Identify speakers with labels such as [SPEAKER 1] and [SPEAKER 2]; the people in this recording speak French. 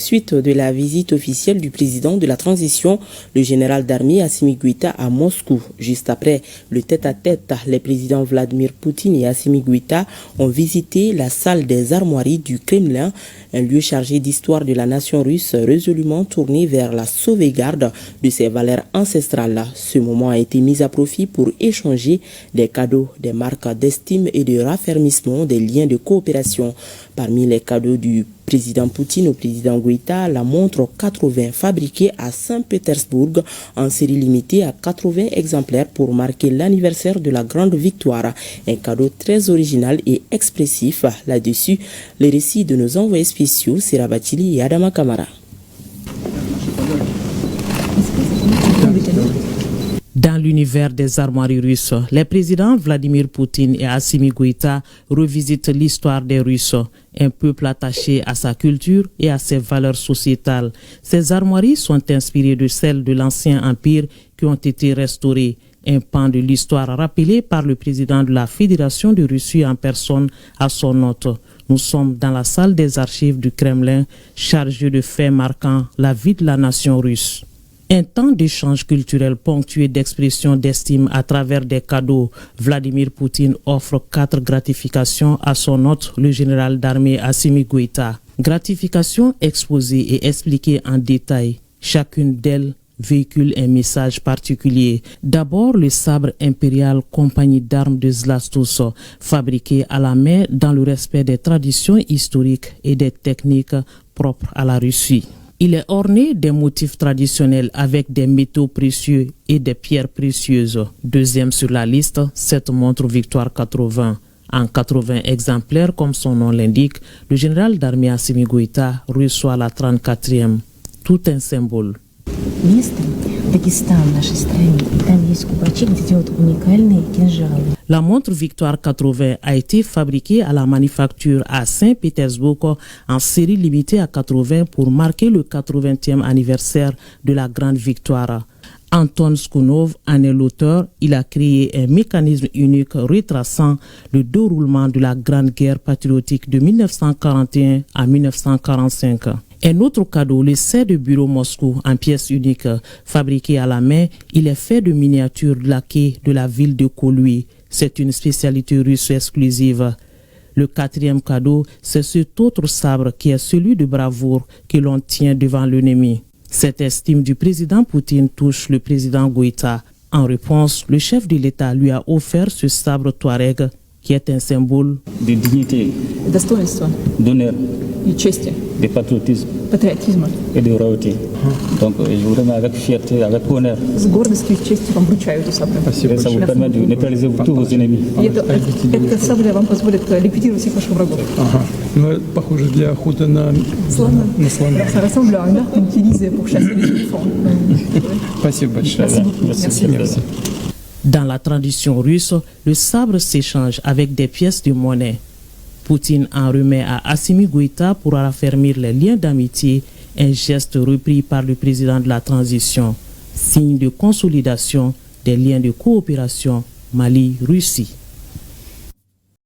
[SPEAKER 1] suite de la visite officielle du président de la transition, le général d'armée Assimi Goïta à Moscou. Juste après le tête-à-tête, les présidents Vladimir Poutine et Assimi Goïta ont visité la salle des armoiries du Kremlin, un lieu chargé d'histoire de la nation russe résolument tourné vers la sauvegarde de ses valeurs ancestrales. Ce moment a été mis à profit pour échanger des cadeaux, des marques d'estime et de raffermissement des liens de coopération. Parmi les cadeaux du président Poutine au président Goïta, la montre 80 fabriquée à Saint-Pétersbourg en série limitée à 80 exemplaires pour marquer l'anniversaire de la grande victoire. Un cadeau très original et expressif. Là-dessus, les récits de nos envoyés spéciaux, Sirabatili et Adama Kamara.
[SPEAKER 2] Dans l'univers des armoiries russes, les présidents Vladimir Poutine et Assimi Goïta revisitent l'histoire des Russes, un peuple attaché à sa culture et à ses valeurs sociétales. Ces armoiries sont inspirées de celles de l'ancien empire qui ont été restaurées, un pan de l'histoire rappelé par le président de la Fédération de Russie en personne à son hôte. Nous sommes dans la salle des archives du Kremlin, chargée de faits marquant la vie de la nation russe. Un temps d'échange culturel ponctué d'expressions d'estime à travers des cadeaux. Vladimir Poutine offre 4 gratifications à son hôte, le général d'armée Assimi Goïta. Gratifications exposées et expliquées en détail. Chacune d'elles véhicule un message particulier. D'abord, le sabre impérial compagnie d'armes de Zlastus, fabriqué à la main dans le respect des traditions historiques et des techniques propres à la Russie. Il est orné des motifs traditionnels avec des métaux précieux et des pierres précieuses. Deuxième sur la liste, cette montre Victoire 80. En 80 exemplaires, comme son nom l'indique, le général d'armée Assimi Goïta reçoit la 34e. Tout un symbole. La montre Victoire 80 a été fabriquée à la manufacture à Saint-Pétersbourg en série limitée à 80 pour marquer le 80e anniversaire de la grande victoire. Anton Skunov en est l'auteur. Il a créé un mécanisme unique retraçant le déroulement de la Grande Guerre patriotique de 1941 à 1945. Un autre cadeau, le set de bureau Moscou en pièces uniques, fabriqué à la main, il est fait de miniatures laquées de la ville de Kolui. C'est une spécialité russe exclusive. Le 4e cadeau, c'est cet autre sabre qui est celui de bravoure que l'on tient devant l'ennemi. Cette estime du président Poutine touche le président Goïta. En réponse, le chef de l'État lui a offert ce sabre Touareg qui est un symbole
[SPEAKER 3] de dignité, d'honneur, de patriotisme et de royauté. Donc je vous remets avec fierté, avec honneur. Et ça vous permet de neutraliser tous vos ennemis.
[SPEAKER 2] Merci. Dans la tradition russe, le sabre s'échange avec des pièces de monnaie. Poutine en remet à Assimi Goïta pour raffermir les liens d'amitié, un geste repris par le président de la transition, signe de consolidation des liens de coopération Mali-Russie.